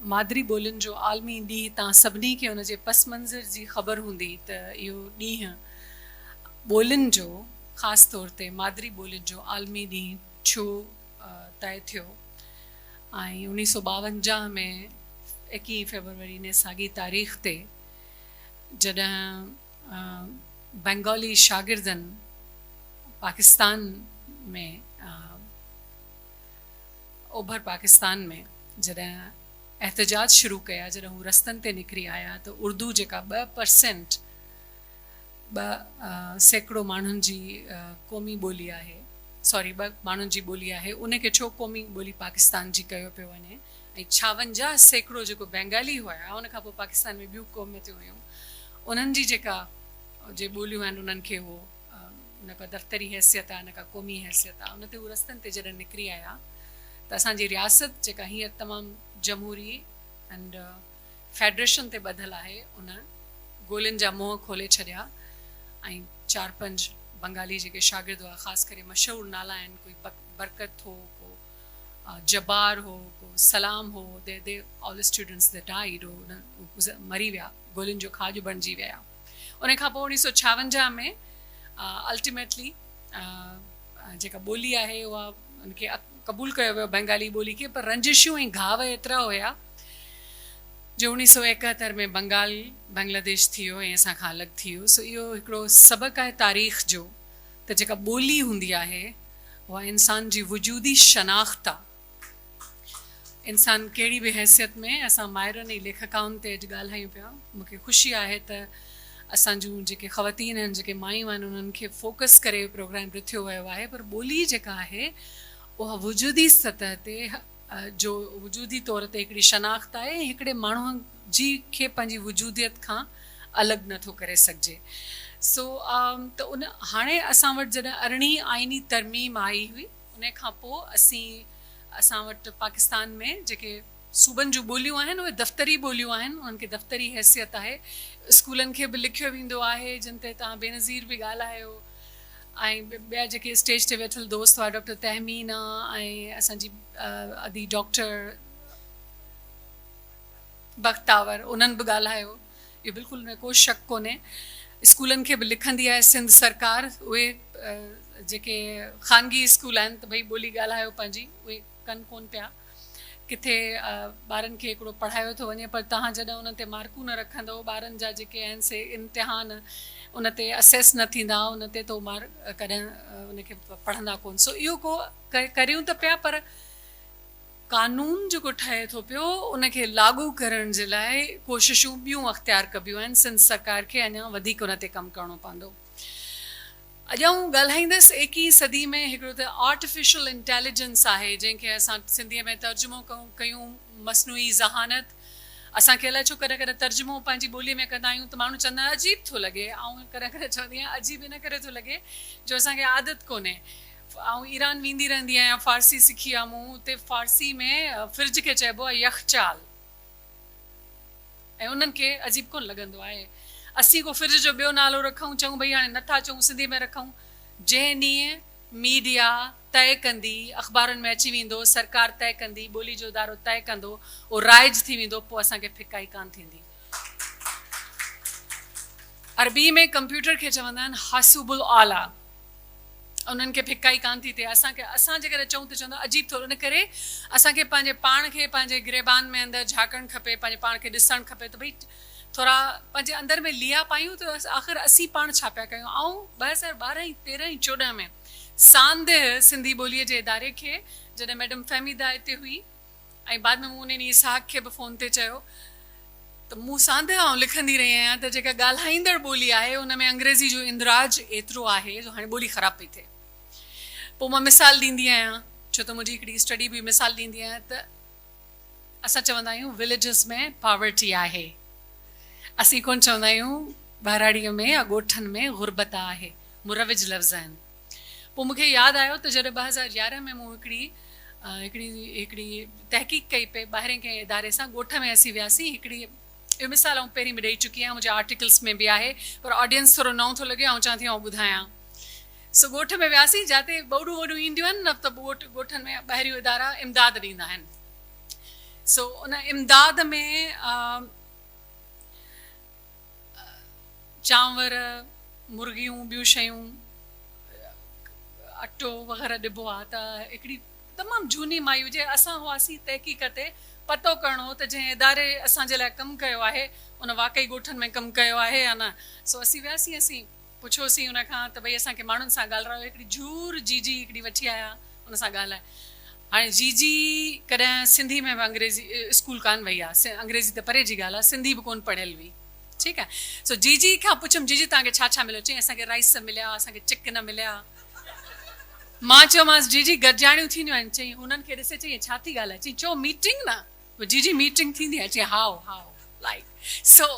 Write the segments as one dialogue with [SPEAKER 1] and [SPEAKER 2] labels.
[SPEAKER 1] मादरी ॿोलियुनि जो आलमी ॾींहुं तव्हां सभिनी खे हुन जे पस मंज़र जी ख़बर हूंदी त इहो ॾींहुं ॿोलियुनि जो ख़ासि तौर ते मादरी ॿोलियुनि जो आलमी ॾींहुं छो तय थियो ऐं 1952 में 21 फरवरी ने साॻी तारीख़ ते जॾहिं बंगाली शागिर्दनि पाकिस्तान में ओभर पाकिस्तान में जॾहिं एहतजाज शुरू कया, जॾहिं हू रस्तनि ते निकिरी आया त उर्दू जेका 2% 2% माण्हुनि जी क़ौमी ॿोली आहे, सॉरी 2 माण्हुनि जी ॿोली आहे, उनखे छो क़ौमी ॿोली पाकिस्तान जी कयो पियो वञे। ऐं 56% जेको बंगाली हुया, उन खां पोइ पाकिस्तान में ॿियूं क़ौमियतूं हुयूं, उन्हनि जी जेका जे ॿोलियूं आहिनि उन्हनि खे उहो न का दफ़्तरी हैसियत आहे, न का क़ौमी हैसियत आहे। उन ते हू रस्तनि ते जॾहिं निकिरी आया त असांजी रियासत जेका हींअर तमामु जमहूरी एंड फेडरेशन ते ॿधियलु आहे, उन ॻोल्हियुनि जा मुंहं खोले छॾिया ऐं 4-5 बंगाली जेके शागिर्द हुआ, ख़ासि करे मशहूरु नाला आहिनि, कोई बरकत हो, को जबार हो, को सलाम हो, they all the students they died हो, मरी विया, ॻोल्हियुनि जो खाॼ बणिजी विया। उन खां पोइ 1956 में अल्टीमेटली जेका ॿोली आहे उहा उनखे क़बूल कयो वियो बंगाली ॿोली खे, पर रंजिशूं ऐं घाव एतिरा हुया जो 1971 में बांग्लादेश थी वियो ऐं असां खां अलॻि थी वियो। सो इहो हिकिड़ो सबक़ु आहे तारीख़ जो त जेका ॿोली हूंदी आहे उहा इंसान जी वजूदी शनाख़्त आहे। इंसान कहिड़ी बि हैसियत में, असां माहिरनि ऐं लेखकाउनि ते अॼु ॻाल्हायूं पिया, मूंखे ख़ुशी आहे त असां जूं जेके ख़वातीन आहिनि, जेके मायूं आहिनि, उन्हनि खे फोकस करे प्रोग्राम ॾिठो वियो आहे। पर ॿोली जेका आहे उहा वजूदी सतह ते जो वजूदी तौर ते हिकिड़ी शनाख़्त आहे, हिकिड़े माण्हूअ जी खे पंहिंजी वजूदियत खां अलॻि नथो करे सघिजे। सो त उन हाणे असां वटि जॾहिं 18वीं आइनी तरमीम आई हुई, उन खां पोइ असां वटि पाकिस्तान में जेके सूबनि जूं ॿोलियूं आहिनि उहे दफ़्तरी ॿोलियूं आहिनि, उन्हनि खे दफ़्तरी हैसियत आहे, स्कूलनि खे बि लिखियो वेंदो आहे, जिन ते तव्हां बेनज़ीर बि ॻाल्हायो, ऐं ॿिया जेके स्टेज ते वेठल दोस्त हुआ, डॉक्टर तहमीना ऐं असांजी अदी डॉक्टर बख़्तावर, उन्हनि बि ॻाल्हायो, इहो बिल्कुलु हुन में को शक कोन्हे। स्कूलनि खे बि लिखंदी आहे सिंध सरकार, उहे जेके ख़ानगी स्कूल आहिनि त भई ॿोली ॻाल्हायो पंहिंजी, उहे कनि कोन पिया। किथे ॿारनि खे हिकिड़ो पढ़ायो थो वञे, पर तव्हां जॾहिं उन ते मार्कूं न रखंदव, ॿारनि जा जेके आहिनि से इम्तिहान उन ते असेस न थींदा, उन ते तो कॾहिं उनखे पढ़ंदा कोन। सो इहो को करियूं त पिया, पर कानून जेको ठहे थो पियो उनखे लागू करण जे लाइ कोशिशूं ॿियूं अख़्तियार कबियूं आहिनि। सिंध सरकार खे अञा वधीक उन ते कमु करिणो पवंदो। अॼु आऊं ॻाल्हाईंदसि 21वीं सदी में हिकिड़ो त आर्टिफिशियल इंटेलिजेंस आहे, जंहिंखे असां सिंधीअ में तर्जुमो कयूं मसनूई ज़हानत। असांखे अलाए छो कॾहिं कॾहिं तर्जुमो पंहिंजी ॿोलीअ में कंदा आहियूं त माण्हू चवंदा आहिनि अजीब थो लॻे, ऐं कॾहिं कॾहिं चवंदी आहियां अजीब इन करे थो लॻे जो असांखे आदत कोन्हे। ऐं ईरान वेंदी रहंदी आहियां, फ़ारसी सिखी आहे मूं, उते फ़ारसी में फ्रिज खे चइबो आहे यख़चाल, ऐं उन्हनि खे अजीब कोन लॻंदो आहे। असीं को फ्रिज जो ॿियो नालो रखूं, चऊं भई हाणे नथा चऊं, सिंधी में रखूं। जंहिं ॾींहुं मीडिया तय कंदी, अख़बारुनि में अची वेंदो, सरकार तय कंदी, ॿोली जो इदारो तय कंदो, उहो राइज थी वेंदो, पोइ असांखे फिकाई कान थींदी। अरबी में कंप्यूटर खे चवंदा आहिनि हासूबुल आला, उन्हनि खे फिकाई कान थी थिए। असां जेकॾहिं चऊं त चवंदा अजीब थो, इन करे असांखे पंहिंजे पाण खे पंहिंजे गिरेबान में अंदरि झांकणु खपे, पंहिंजे पाण खे ॾिसणु खपे त भई थोरा पंहिंजे अंदरि में लिया पायूं त आख़िर असीं पाण छा पिया कयूं। ऐं 2012, 13, 14 में सांदेह सिंधी ॿोलीअ जे इदारे खे जॾहिं मैडम फहमीदा हिते हुई, ऐं बाद में मूं उन ॾींहुं इसहाक खे बि फ़ोन ते चयो त मूं सांदेह आऊं लिखंदी रही आहियां त जेका ॻाल्हाईंदड़ ॿोली आहे उन में अंग्रेज़ी जो इंदिराज एतिरो आहे जो हाणे ॿोली ख़राबु पई थिए। पोइ मां मिसाल ॾींदी आहियां, छो त मुंहिंजी हिकिड़ी स्टडी बि मिसाल ॾींदी आहियां त असां चवंदा आहियूं विलेजिस में पॉवर्टी आहे, असीं कोन चवंदा आहियूं बहिराड़ीअ में या ॻोठनि में गुरबत आहे, मुरविज लफ़्ज़ आहिनि। पोइ मूंखे यादि आयो त जॾहिं 2011 में मूं हिकिड़ी तहक़ीक़ कई पे ॿाहिरें कंहिं इदारे सां, ॻोठ में असीं वियासीं। हिकिड़ी इहो मिसाल आउं पहिरीं बि ॾेई चुकी आहियां, मुंहिंजे आर्टिकल्स में बि आहे, पर ऑडियंस थोरो नओं थो लॻे, ऐं चवां थी आउं ॿुधायां। सो ॻोठ में वियासीं जिते ॿोॾूं वोॾूं ईंदियूं आहिनि न, त ॻोठनि में ॿाहिरियूं इदारा इमदाद ॾींदा आहिनि। सो उन इमदाद में चांवर मुर्गियूं ॿियूं शयूं अटो वग़ैरह ॾिबो आहे त हिकिड़ी तमामु झूनी माई हुजे असां हुआसीं तहक़ीक़ ते पतो करिणो त जंहिं इदारे असांजे लाइ कमु कयो आहे उन वाक़ई ॻोठनि में कमु कयो आहे या न सो असीं वियासीं असीं पुछियोसीं उन खां त भई असांखे माण्हुनि सां ॻाल्हायो हिकिड़ी झूर जीजी हिकिड़ी वठी आया उन सां ॻाल्हाए हाणे जीजी कॾहिं सिंधी में बि अंग्रेज़ी स्कूल कान वई आहे अंग्रेज़ी त परे जी ॻाल्हि आहे सिंधी बि कोन पढ़ियल हुई ठीकु आहे सो जीजी खां पुछियमि जीजी तव्हांखे छा छा मिलियो चई असांखे राइस मिलिया असांखे चिकन मिलिया मां चयोमांसि जीजी गॾिजाणियूं थींदियूं आहिनि चई हुननि खे ॾिसे चई छा थी ॻाल्हाए चई चओ मीटिंग न जीजी मीटिंग थींदी आहे चई हाओ हाओ लाइक सो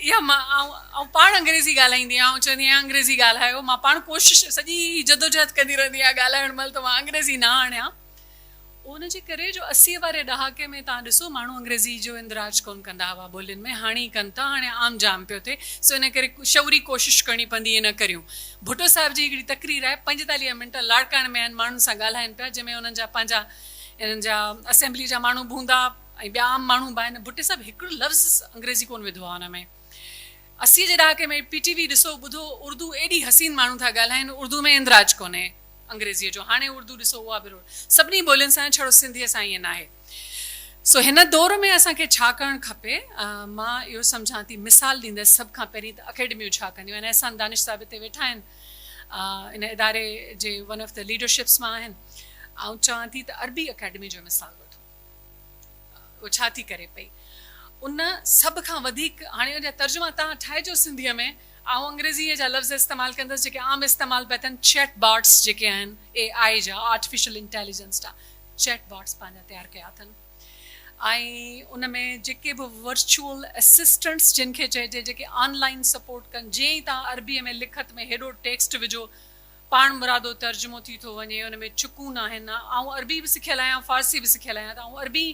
[SPEAKER 1] इहा मां ऐं पाण अंग्रेज़ी ॻाल्हाईंदी आहियां ऐं चवंदी आहियां अंग्रेज़ी ॻाल्हायो मां पाण कोशिशि सॼी जदोजहद कंदी रहंदी आहियां ॻाल्हाइण महिल त मां अंग्रेज़ी न आणियां उनजे करे जो 80 वारे ॾहाके में तव्हां ॾिसो माण्हू अंग्रेज़ी जो इंदिराज कोन कंदा हुआ ॿोलियुनि में हाणे ई कनि था हाणे आम जाम पियो थिए सो इन करे शौरी कोशिशि करणी पवंदी इन करियूं भुट्टो साहिब जी हिकिड़ी तकरीर आहे 45 मिंट लाड़काणे में आहिनि माण्हुनि सां ॻाल्हाइनि पिया जंहिंमें उन्हनि जा पंहिंजा इन्हनि जा असेंबली जा माण्हू बि हूंदा ऐं ॿिया आम माण्हू बि आहिनि भुट्टे साहिबु हिकिड़ो लफ़्ज़ अंग्रेज़ी कोन विधो आहे हुन में 80 जे ॾहाके में PTV ॾिसो ॿुधो उर्दू एॾी हसीन माण्हू था ॻाल्हाइनि उर्दू में इंदिराज कोन्हे अंग्रेज़ीअ जो हाणे उर्दू ॾिसो उहा बि सभिनी ॿोलियुनि सां छड़ो सिंधीअ सां ईअं न आहे सो हिन दौर में असांखे छा करणु खपे मां इहो सम्झां थी मिसाल ॾींदसि सभ खां पहिरीं त अकेडमियूं छा कंदियूं आहिनि अहसान दानिश साहिब हिते वेठा आहिनि इन इदारे जे वन ऑफ द लीडरशिप्स मां आहिनि ऐं चवां थी त अरबी अकेडमी जो मिसाल वठो उहो छा थी करे पई उन सभ खां वधीक हाणे उनजा तर्जुमा तव्हां ठाहिजो सिंधीअ में ऐं अंग्रेज़ीअ जा लफ़्ज़ इस्तेमालु कंदसि जेके आम इस्तेमालु पिया थियनि चैट बॉट्स जेके आहिनि AI जा आर्टिफिशियल इंटेलिजेंस जा चैट बॉट्स पंहिंजा तयारु कया अथनि ऐं उन में जेके बि वर्चुअल असिस्टेंट्स जिन खे चइजे जेके ऑनलाइन सपोर्ट कनि जीअं ई तव्हां अरबीअ में लिखत में हेॾो टेक्स्ट विझो पाण मुरादो तर्जुमो थी थो वञे उन में चुकून आहिनि ऐं अरबी बि सिखियल आहियां फ़ारसी बि सिखियल आहियां त ऐं अरबी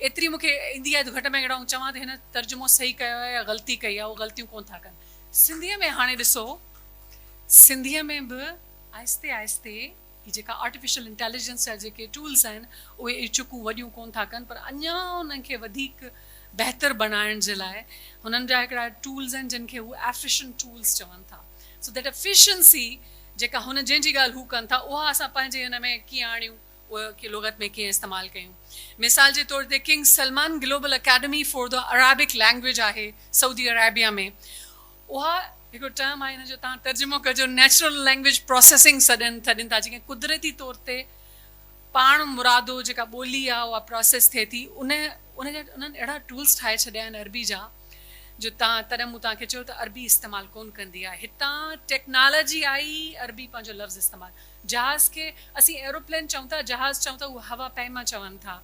[SPEAKER 1] एतिरी मूंखे ईंदी आहे घटि में घटि ऐं चवां त हिन तर्जुमो सही कयो आहे या ग़लती कई आहे उहे ग़लतियूं कोन था कनि सिंधीअ में हाणे ॾिसो सिंधीअ में बि आहिस्ते आहिस्ते ही जेका आर्टिफिशियल इंटेलिजेंस जा जेके टूल्स आहिनि उहे चुकूं वॾियूं कोन था कनि पर अञा उन्हनि खे वधीक बहितर बनाइण जे लाइ हुननि जा हिकिड़ा टूल्स आहिनि जिन खे हू एफिशिएंट टूल्स चवनि था सो दैट एफिशिएंसी जेका हुन जंहिंजी ॻाल्हि हू कनि था उहा असां पंहिंजे हिन में कीअं आणियूं उहा लुग़त में कीअं इस्तेमालु कयूं मिसाल जे तौर ते king Salman global academy for the Arabic language आहे सऊदी अरेबिया में उहा हिकिड़ो टर्म आहे हिन जो तव्हां तर्जुमो कजो नेचुरल लैंग्वेज प्रोसेसिंग छॾनि था जेके कुदरती तौर ते पाण मुरादो जेका ॿोली आहे उहा प्रोसेस थिए थी उन्हनि अहिड़ा टूल्स ठाहे छॾिया आहिनि अरबी जा जो तव्हां तॾहिं मूं तव्हांखे चयो त अरबी इस्तेमालु कोन कंदी आहे हितां टेक्नोलॉजी आई अरबी पंहिंजो लफ़्ज़ इस्तेमालु जहाज़ खे असीं एरोप्लेन चऊं था जहाज़ चऊं था उहा हवा पैमा चवनि था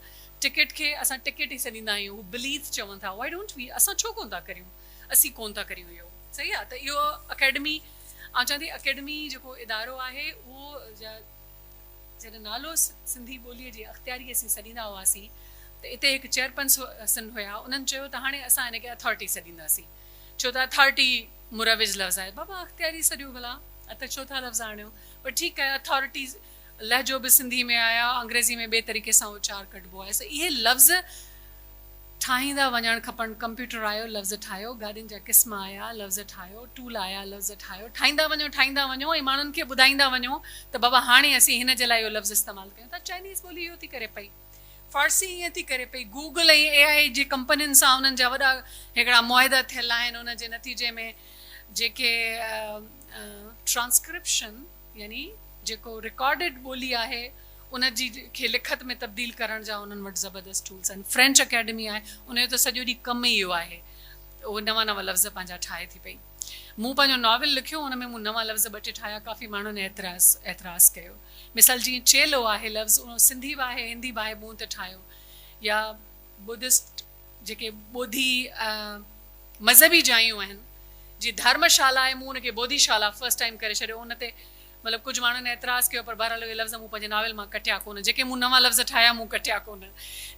[SPEAKER 1] टिकट खे असां टिकट ई छॾींदा आहियूं हू बिलीव चवनि था वाई डोंट वी असां छो कोन था करियूं असीं कोन था करियूं इहो सही आहे त इहो अकेडमी ऐं चवां थी अकेडमी जेको इदारो आहे उहो जॾहिं नालो सिंधी ॿोलीअ जी अख़्तियारी असीं छॾींदा हुआसीं त हिते हिकु चेयरपर्सन हुया उन्हनि चयो त हाणे असां हिनखे अथॉरिटी छॾींदासीं छो त अथॉरिटी मुरविज लफ़्ज़ आहे बाबा अख़्तियारी छॾियो भला त छो था लफ़्ज़ आणियो पर ठीकु आहे अथॉरिटी लहजो बि सिंधी में आया अंग्रेज़ी में ॿिए तरीक़े सां उचार कढिबो आहे सो इहे लफ़्ज़ ठाहींदा वञणु खपनि कंप्यूटर आयो लफ़्ज़ ठाहियो गाॾियुनि जा क़िस्म आया लफ़्ज़ ठाहियो टूल आया लफ़्ज़ ठाहियो ठाहींदा वञो ऐं माण्हुनि खे ॿुधाईंदा वञो त बाबा हाणे असीं हिन जे लाइ इहो लफ़्ज़ इस्तेमालु कयूं था चाइनीज़ ॿोली इहो थी करे पई फ़ारसी ईअं थी करे पई गूगल ऐं AI जी कंपनियुनि सां उन्हनि जा वॾा हिकिड़ा मुआहिदा थियल आहिनि उन जे नतीजे में जेके ट्रांसक्रिप्शन यानी जेको रिकॉर्डेड ॿोली आहे उन जी खे लिखत में तब्दील करण जा उन्हनि वटि ज़बरदस्त टूल्स आहिनि फ्रेंच अकेडमी आहे उनजो त सॼो ॾींहुं कमु ई इहो आहे उहो नवां नवां लफ़्ज़ पंहिंजा ठाहे थी पई मूं पंहिंजो नॉवल लिखियो हुन में मूं नवां लफ़्ज़ ॿ टे ठाहिया काफ़ी माण्हुनि एतिराज़ कयो मिसाल जीअं चेलो आहे लफ़्ज़ उहो सिंधी बि आहे हिंदी बि आहे मूं त ठाहियो या बुद्धिस्ट जेके ॿोधी मज़हबी जायूं आहिनि जीअं धर्मशाला आहे मूं हुनखे ॿोधीशाला फस्ट टाइम करे छॾियो उन ते मतिलबु कुझु माण्हुनि एतिराज़ कयो पर बहरहाल इहे लफ़्ज़ मूं पंहिंजे नॉवल मां कटिया कोन जेके मूं नवां लफ़्ज़ ठाहिया मूं कटिया कोन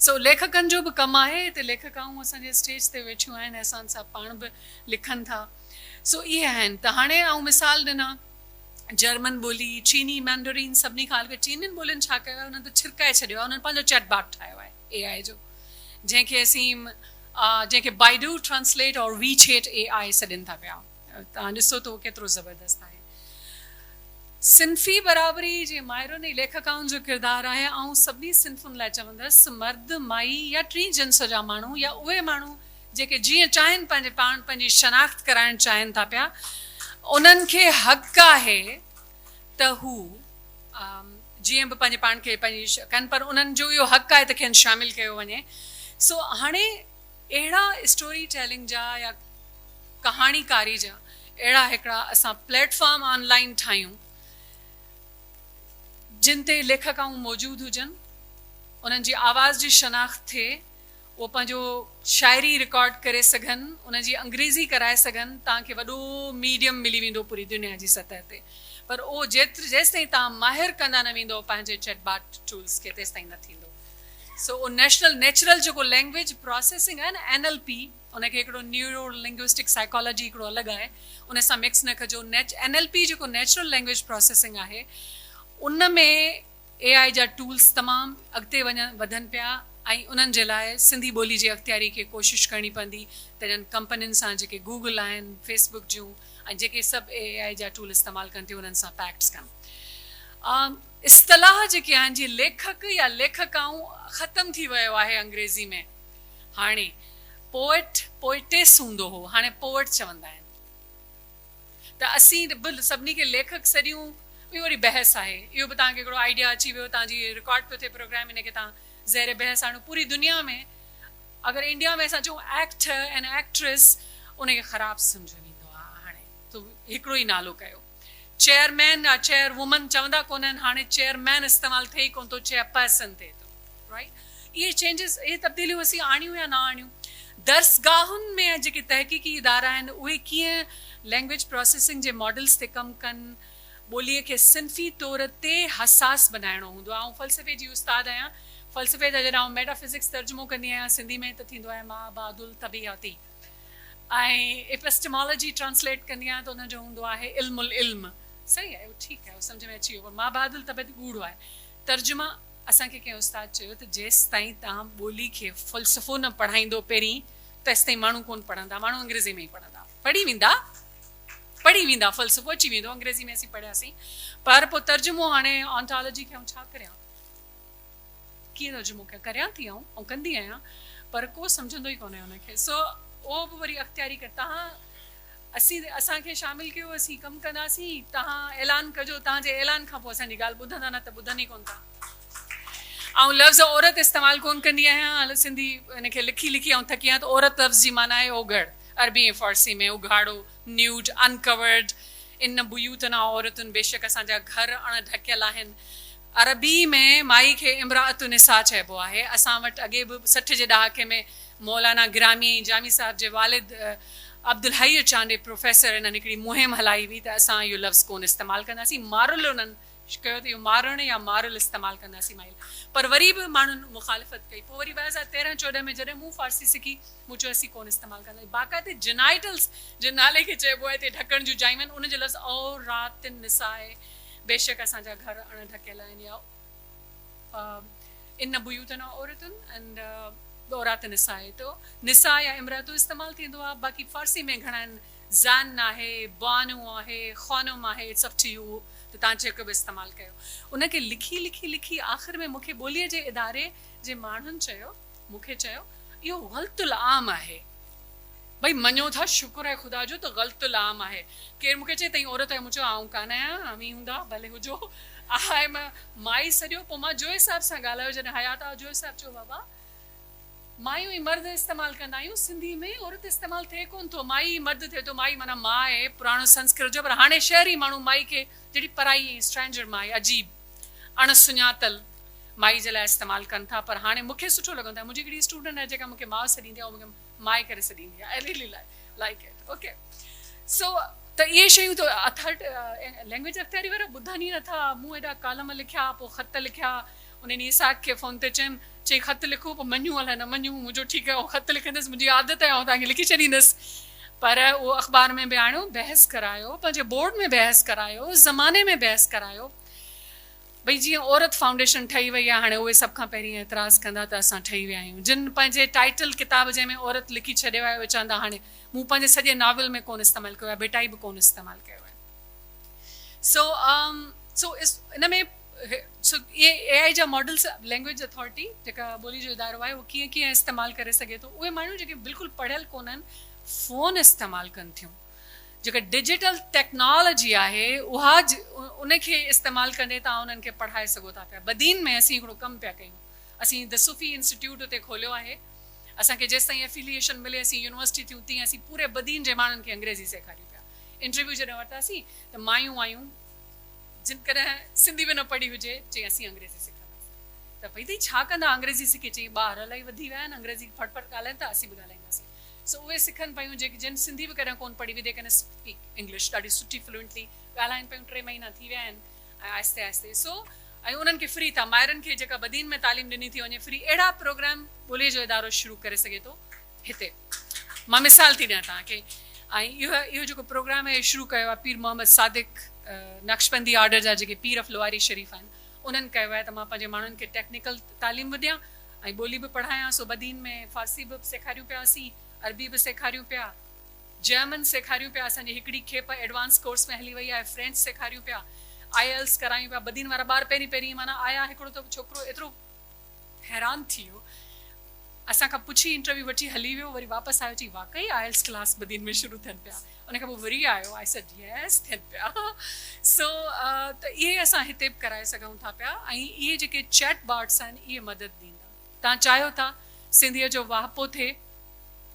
[SPEAKER 1] सो लेखकनि जो बि कमु आहे हिते लेखकाऊं असांजे स्टेज ते वेठियूं आहिनि अहसान सां पाण बि लिखनि था सो इहे आहिनि त हाणे आऊं मिसाल ॾिना जर्मन ॿोली चीनी मैंडरीन सभिनी खां हल्के चीनियुनि ॿोलियुनि छा कयो आहे उन्हनि त छिरकाए छॾियो आहे उन्हनि पंहिंजो चैट बॉट ठाहियो आहे AI जो जंहिंखे असीं जंहिंखे बाइडू ट्रांसलेट और वी चैट AI सॾनि था पिया। तव्हां ॾिसो त उहो केतिरो ज़बरदस्त आहे। सिन्फ़ी बराबरी जे माहिरुनि ऐं लेखकाउनि जो किरदारु आहे। ऐं सभिनी सिन्फ़ुनि लाइ चवंदसि, मर्द माई या टी जिन्स जा माण्हू या उहे माण्हू जेके जीअं चाहिनि पंहिंजे पाण पंहिंजी शनाख़्त कराइणु चाहिनि था पिया, उन्हनि खे हक़ु आहे त हू जीअं बि पंहिंजे पाण खे पंहिंजी कनि, पर उन्हनि जो इहो हक़ु आहे त खेनि शामिलु कयो वञे। सो हाणे अहिड़ा स्टोरी टेलिंग जा या कहाणीकारी जा अहिड़ा हिकिड़ा असां प्लेटफॉर्म ऑनलाइन ठाहियूं जिन ते लेखकाऊं मौजूदु हुजनि, उन्हनि जी आवाज़ जी शनाख़्त थिए, उहो पंहिंजो शाइरी रिकॉर्ड करे सघनि, उनजी अंग्रेज़ी कराए सघनि। तव्हांखे वॾो मीडियम मिली वेंदो पूरी दुनिया जी सतह ते, पर उहो जेसिताईं तव्हां माहिर कंदा न वेंदो पंहिंजे चैटबॉट टूल्स खे, तेसिताईं न थींदो। सो उहो नेचुरल जेको लैंग्वेज प्रोसेसिंग आहे न, NLP, उनखे हिकिड़ो न्यूरो लिंग्विस्टिक साइकोलॉजी हिकिड़ो अलॻि आहे, उन सां मिक्स न कजो। NLP जेको नेचुरल लैंग्वेज प्रोसेसिंग आहे, उन में AI जा टूल्स तमामु अॻिते वधनि पिया, ऐं उन्हनि जे लाइ सिंधी ॿोली जी अख़्तियारी खे कोशिशि करणी पवंदी त इन्हनि कंपनियुनि सां जेके गूगल आहिनि, फेसबुक जूं ऐं जेके सभु AI जा टूल इस्तेमालु कनि थियूं, उन्हनि सां पैक्ट्स कनि। इस्तलाह जेके आहिनि, जीअं लेखक या लेखकाऊं ख़तमु थी वियो आहे अंग्रेज़ी में। हाणे पोएटिस हूंदो हो, हाणे पोएट चवंदा आहिनि। त असीं बि सभिनी खे लेखक सॾियूं, इहो वरी बहस आहे। इहो बि तव्हांखे हिकिड़ो आइडिया अची वियो, तव्हांजी रिकॉर्ड पियो थिए प्रोग्राम, इनखे तव्हां ज़ेर बहस आणो। पूरी दुनिया में अगरि इंडिया में असां चऊं एक्टर एंड एक्ट्रेस, उनखे ख़राबु सम्झ वेंदो आहे। हाणे त हिकिड़ो ई नालो कयो, चेयरमैन या चेयरवुमन चवंदा कोन आहिनि, हाणे चेयरमैन इस्तेमालु थिए ई कोन थो, चेयरपर्सन थिए थो, राइट। इहे चेंजिस, इहे तब्दीलियूं असीं आणियूं या न आणियूं। दर्सगाहुनि में जेके तहक़ीक़ी इदारा आहिनि, उहे कीअं लैंग्वेज प्रोसेसिंग जे मॉडल्स ते कमु कनि, ॿोलीअ खे सिन्फ़ी तौर ते हसास बनाइणो हूंदो आहे। ऐं फ़लसफ़े जी उस्ताद आहियां। फ़लसफ़े जा जॾहिं मेटाफिज़िक्स तर्जुमो कंदी आहियां सिंधी में, त थींदो आहे मा बादुल तबियाती, ऐं एपिस्टेमोलॉजी ट्रांसलेट कंदी आहियां त उनजो हूंदो आहे इल्मुल इल्म। सही आहे, ठीकु आहे, सम्झ में अची वियो। मा बादुल तबियत ॻूढ़ो आहे। तर्जुमा असांखे कंहिं उस्ताद चयो त जेसि ताईं तव्हां ॿोली खे फ़लसफ़ो न पढ़ाईंदो पहिरीं, तेसि ताईं माण्हू कोन पढ़ंदा, माण्हू अंग्रेज़ी में ई पढ़ंदा। पढ़ी वेंदा, फ़लसफ़ो अची वेंदो, अंग्रेज़ी में असीं पढ़ियासीं, पर पोइ तर्जुमो हाणे ऑन्टोलॉजी खे छा करियां, कीअं तर्जुमो करियां थी ऐं कंदी आहियां, पर को सम्झंदो ई कोन्हे हुनखे। सो उहो बि वरी अख़्तियारी कर। असांखे शामिलु कयो, असीं कमु कंदासीं, तव्हां ऐलान कजो, तव्हांजे ऐलान खां पोइ असांजी ॻाल्हि ॿुधंदा, न त ॿुधनि ई कोन था। ऐं लफ़्ज़ औरत इस्तेमालु कोन कंदी आहियां सिंधी, हिनखे लिखी ऐं थकी आहियां, त औरत लफ़्ज़ जी माना आहे ओघड़, अरबी ऐं फ़ारसी में उघाड़ो, न्यूड, अनकवर्ड। इन बुयूतना औरतुनि, बेशक असांजा घर अणढकियल आहिनि। अरबी में माई खे इमराअतु निसा चइबो आहे। असां वटि अॻे बि 60 जे ॾहाके में मौलाना गिरामी जामी साहिब जे वालिद अब्दुल हई चांडे प्रोफेसर इन्हनि हिकिड़ी मुहिम हलाई हुई त असां इहो लफ़्ज़ कोन इस्तेमालु कंदासीं। मारुल उन्हनि कयो त इहो मारण या मारुल इस्तेमालु कंदासीं माइल, पर वरी बि माण्हुनि मुखालिफ़त कई। पोइ वरी 2013-14 में जॾहिं मूं फ़ारसी सिखी, मूं चयो असीं कोन इस्तेमालु कंदासीं। बाक़ाइदे जिनाइटल्स जे नाले खे चइबो आहे, हिते ढकण जूं जायूं आहिनि, उनजो लफ़्ज़ और रातिन निसाए, बेशक असांजा घर अणढकियल आहिनि, या इन बुयूतना औरतुनि एंड औरात निसाए, तो निसा या इमरातु इस्तेमालु थींदो आहे। बाक़ी फ़ारसी में घणा आहिनि, ज़ान आहे, बानू आहे, ख़ानुम आहे, इट्स अप टू यू, त तव्हां जेको बि इस्तेमालु कयो। उनखे लिखी आख़िर में मूंखे ॿोलीअ जे इदारे जे माण्हुनि चयो, मूंखे चयो इहो ग़लतुल आम आहे। भई मञो था, शुक्र आहे ख़ुदा जो, त ग़लतुल आम आहे। केरु मूंखे चए तई औरत आहे, मूं चयो आऊं कान आहियां, आमी हूंदा भले हुजो आहे। माई सॼो, पोइ मां जो हिसाब सां ॻाल्हायो, जॾहिं हयात जो हिसाब चयो, बाबा मायूं ई मर्द इस्तेमालु कंदा आहियूं, सिंधी में औरत इस्तेमालु थिए कोन थो, माई मर्द थिए थो। माई माना मां आहे, पुराणो संस्कृत जो, पर हाणे शहरी माण्हू माई खे जहिड़ी पराई स्ट्रेंजर माई, अजीब अणसुञातल माई जे लाइ इस्तेमालु कनि था। पर हाणे मूंखे सुठो लॻंदो आहे। मुंहिंजी हिकिड़ी स्टूडेंट आहे जेका मूंखे माउ सॾींदी आहे, उहा मूंखे माए करे सॾींदी आहे। I really like it. Okay, so त इहे शयूं त लैंग्वेज अख़्तियारी वारा ॿुधनि ई नथा। मूं हेॾा कालम लिखिया, पोइ ख़त लिखिया, उन्हनि इसाक खे फ़ोन ते चई ख़त लिखो, पोइ मञूं अलाए न मञूं, मुंहिंजो ठीकु आहे, ख़त लिखंदसि, मुंहिंजी आदत आहे, ऐं तव्हांखे लिखी छॾींदसि। पर उहो अख़बार में बि आणियो, बहस करायो, पंहिंजे बोर्ड में बहस करायो, ज़माने में बहस करायो। भई जीअं औरत फाउंडेशन ठही वई आहे, हाणे उहे सभ खां पहिरीं एतिराज़ु कंदा त असां ठही विया आहियूं। जिन पंहिंजे टाइटल किताब जंहिंमें औरत लिखी छॾियो आहे, उहे चवंदा हाणे मूं पंहिंजे सॼे नॉवल में कोन इस्तेमालु कयो आहे, बेटाई बि कोन इस्तेमालु कयो आहे। सो इन में इहे AI जा मॉडल्स, लैंग्वेज अथॉरिटी जेका ॿोली जो इदारो आहे, उहो कीअं कीअं इस्तेमालु करे सघे थो। उहे माण्हू जेके बिल्कुलु पढ़ियल कोन आहिनि, फ़ोन इस्तेमालु कनि थियूं। जेका डिजिटल टेक्नोलॉजी आहे उहा उनखे इस्तेमालु कंदे तव्हां उन्हनि खे पढ़ाए सघो था पिया। बदीन में असीं हिकिड़ो कमु पिया कयूं, असीं द सुफ़ी इंस्टीट्यूट उते खोलियो आहे। असांखे जेसि ताईं एफिलिएशन मिले असीं यूनिवर्सिटी थियूं, तीअं असीं पूरे बदीन जे माण्हुनि खे अंग्रेज़ी सेखारियूं पिया। इंटरव्यू जॾहिं वरितासीं त मायूं आयूं जिन कॾहिं सिंधी बि न पढ़ी हुजे, चई असीं अंग्रेज़ी सिखंदासीं। त भई अथई छा कंदा अंग्रेज़ी सिखी? चई ॿार इलाही वधी विया आहिनि, अंग्रेज़ी फटफट ॻाल्हाइनि था, असीं बि ॻाल्हाईंदासीं। सो उहे सिखनि पियूं जेके जिन सिंधी बि कॾहिं कोन पढ़ी हुई, दे कैन स्पीक इंग्लिश ॾाढी सुठी फ्लुएंटली ॻाल्हाइनि पियूं। 3 महीना थी विया आहिनि ऐं आहिस्ते आहिस्ते। सो ऐं उन्हनि खे फ्री था, माइरनि खे जेका बदीन में तालीम ॾिनी थी वञे फ्री, अहिड़ा प्रोग्राम ॿोलीअ जो इदारो शुरू करे सघे थो हिते। मां मिसाल थी ॾियां तव्हांखे। ऐं इहो जेको प्रोग्राम आहे शुरू कयो आहे पीर मोहम्मद सादिक नक्शबंदी ऑर्डर जा जेके पीर ऑफ लवारी शरीफ़ आहिनि, उन्हनि कयो आहे त मां पंहिंजे माण्हुनि खे टेक्निकल तालीम बि ॾियां ऐं ॿोली बि पढ़ायां। सो बदीन में फ़ारसी बि सेखारियूं पियासीं, अरबी बि सेखारियूं पिया, जर्मन सेखारियूं पिया। असांजी हिकिड़ी खेप एडवांस कोर्स में हली वई आहे, फ्रेंच सेखारियूं पिया, IELTS करायूं पिया। बदीन वारा ॿार पहिरीं पहिरीं माना आया, हिकिड़ो त छोकिरो एतिरो हैरान थी वियो, असांखां पुछी इंटरव्यू वठी हली वियो, वरी वापसि आयो, चई वाकई IELTS क्लास बदीन में शुरू थियनि पिया। उनखां पोइ वरी आयो, आई सेड यस थियनि पिया। सो त इहे असां हिते बि कराए सघूं था पिया। ऐं इहे जेके चैट बॉट्स आहिनि, इहे मदद ॾींदा। तव्हां चाहियो था सिंधीअ जो वाहिपो थिए,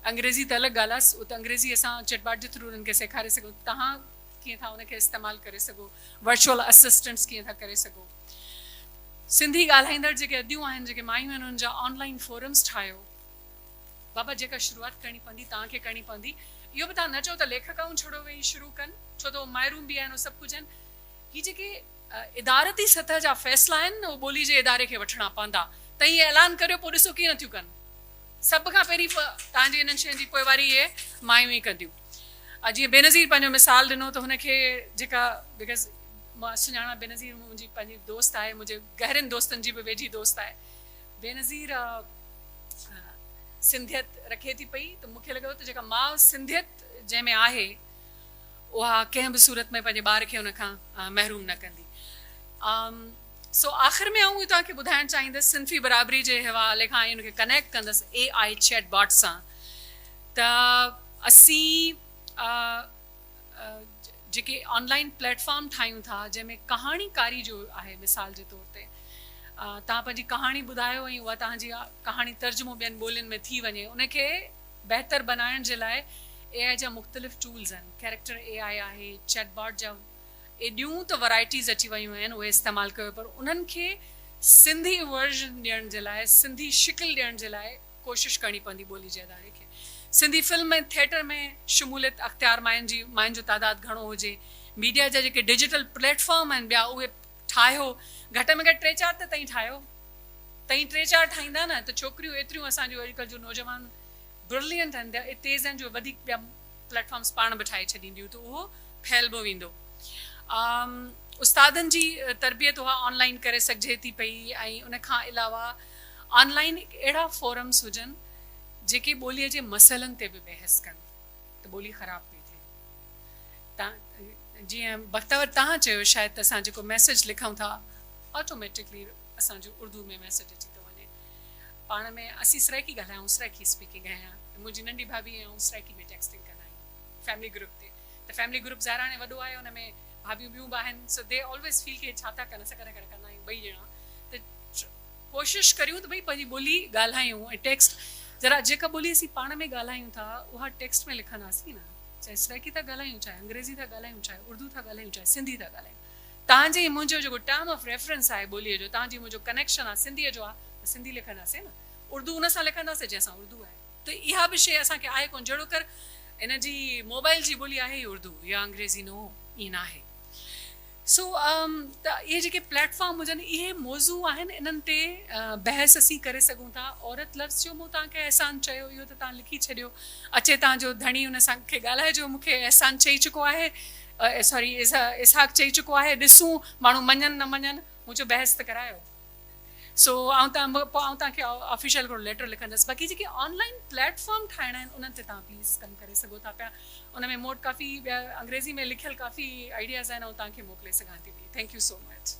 [SPEAKER 1] अंग्रेज़ी त अलॻि ॻाल्हि आहे, उहो त अंग्रेज़ी असां चैटबॉट जे थ्रू उन्हनि खे सेखारे सघूं। तव्हां कीअं था उनखे इस्तेमालु करे सघो, वर्चुअल असिस्टेंट्स कीअं था करे सघो। सिंधी ॻाल्हाईंदड़ जेके अदियूं आहिनि, जेके मायूं आहिनि, उन्हनि जा ऑनलाइन फोरम्स ठाहियो। बाबा जेका शुरूआति करणी पवंदी, तव्हांखे करणी पवंदी। इहो बि तव्हां न चओ त लेखकाऊं छड़ो वेही शुरू कनि, छो त माइरूं बि आहिनि, सभु कुझु आहिनि। ही जेके इदारती सतह जा फ़ैसिला आहिनि, उहो ॿोली जे इदारे खे वठिणा पवंदा। त इहे ऐलान करियो, पोइ ॾिसो कीअं नथियूं कनि। सभ खां पहिरीं तव्हांजी इन्हनि शयुनि जी पोइवारी इहे मायूं ई कंदियूं। जीअं बेनज़ीर पंहिंजो मिसाल ॾिनो, त हुनखे जेका बिकॉज़ मां सुञाणा बेनज़ीर मुंहिंजी पंहिंजी दोस्त आहे, मुंहिंजे गहरनि दोस्तनि जी बि वेझी दोस्त आहे। बेनज़ीर सिंधियत रखे थी पई, त मूंखे लॻो त जेका माउ सिंधियत जंहिंमें आहे, उहा कंहिं बि सूरत में पंहिंजे ॿार खे उनखां महरूम न कंदी। सो आख़िर में आऊं तव्हांखे ॿुधाइणु चाहींदसि, सिंफ़ी बराबरी जे हवाले खां उनखे कनेक्ट कंदसि AI चैट बॉट सां। त असीं जेके ऑनलाइन प्लेटफॉर्म ठाहियूं था, जंहिंमें कहाणीकारी जो आहे, मिसाल जे तौर ते तव्हां पंहिंजी कहाणी ॿुधायो ऐं उहा तव्हांजी कहाणी तर्जुमो ॿियनि ॿोलियुनि में थी वञे, उनखे बहितर बनाइण जे लाइ AI जा मुख़्तलिफ़ टूल्स आहिनि। कैरेक्टर AI आहे, चैट बॉट जा एॾियूं त वैराइटीज़ अची वियूं आहिनि, उहे इस्तेमालु कयो। पर उन्हनि खे सिंधी वर्जन ॾियण जे लाइ, सिंधी शिकिल ॾियण जे लाइ कोशिशि करणी पवंदी ॿोली जे इदारे खे। सिंधी फिल्म ऐं थिएटर में शमूलियत अख़्तियार मायुनि जो तादादु घणो हुजे। मीडिया जा जेके डिजिटल प्लेटफॉर्म आहिनि ॿिया, उहे ठाहियो। घटि में घटि 3-4 त तव्हीं ठाहियो। तव्हीं 3-4 ठाहींदा न, त छोकिरियूं एतिरियूं असांजो अॼुकल्ह जो नौजवान ब्रिलियंट आहिनि, तेज़ आहिनि, जो वधीक ॿिया प्लेटफॉर्म्स पाण बि ठाहे छॾींदियूं, त उहो फैलिबो वेंदो। उस्तादनि जी तरबियत उहा ऑनलाइन करे सघिजे थी पई। ऐं उनखां अलावा ऑनलाइन अहिड़ा फोरम्स हुजनि जेके ॿोलीअ जे मसइलनि ते बि बहस कनि, त ॿोली ख़राबु पई थिए। जीअं बख़्तवर तव्हां चयो, शायदि असां जेको मैसेज लिखूं था, ऑटोमेटिकली असांजो उर्दू में मैसेज अची थो वञे। पाण में असीं सराइकी ॻाल्हायूं, सराइकी स्पीकिंग आहियां, मुंहिंजी नंढी भाभी ऐं सराइकी में टेक्सटिंग कंदा आहियूं फैमिली ग्रुप ते। त फैमिली ग्रुप ज़ाहिर हाणे वॾो आहे, हुन में भाभियूं ॿियूं बि आहिनि। सो दे ऑलवेज़ फील कि छा था कनि, असां कॾहिं कॾहिं कंदा आहियूं ॿई ॼणा। त कोशिशि करियूं त भई पंहिंजी ॿोली ॻाल्हायूं। ऐं टेक्स्ट ज़रा जेका ॿोली असीं पाण में ॻाल्हायूं था, उहा टेक्स्ट में लिखंदासीं न। चाहे सराइकी था ॻाल्हायूं, चाहे अंग्रेज़ी था ॻाल्हायूं, चाहे उर्दू था ॻाल्हायूं, चाहे सिंधी था ॻाल्हायूं, तव्हांजे मुंहिंजो जेको टर्म ऑफ रेफरेंस आहे ॿोलीअ जो, तव्हांजी मुंहिंजो कनेक्शन आहे सिंधीअ जो आहे, त सिंधी लिखंदासीं न। उर्दू उन सां लिखंदासीं जंहिंसां उर्दू आहे। त इहा बि शइ असांखे आहे कोन। जहिड़ो कर इन जी मोबाइल जी ॿोली आहे ई उर्दू या अंग्रेज़ी, नो ईअं न आहे। सो त इहे जेके प्लेटफॉर्म हुजनि, इहे मौज़ू आहिनि, इन्हनि ते बहस असीं करे सघूं था। औरत लफ़्ज़ जो मूं तव्हांखे अहसान चयो, इहो त तव्हां लिखी छॾियो। अचे तव्हांजो धणी हुन सां खे ॻाल्हाइजो, मूंखे अहसान चई चुको आहे, सॉरी इसहाक चई चुको आहे, ॾिसूं माण्हू मञनि न मञनि, मुंहिंजो बहस त करायो। सो तव्हांखे ऑफिशियल हिकिड़ो लेटर लिखंदसि। बाक़ी जेके ऑनलाइन प्लेटफॉर्म ठाहिणा आहिनि उन्हनि ते तव्हां प्लीज़ कमु करे सघो था पिया। उन में मूं वटि काफ़ी अंग्रेज़ी में लिखियल काफ़ी आइडियाज़ आहिनि, ऐं तव्हांखे मोकिले सघां थी पई। Thank you so much.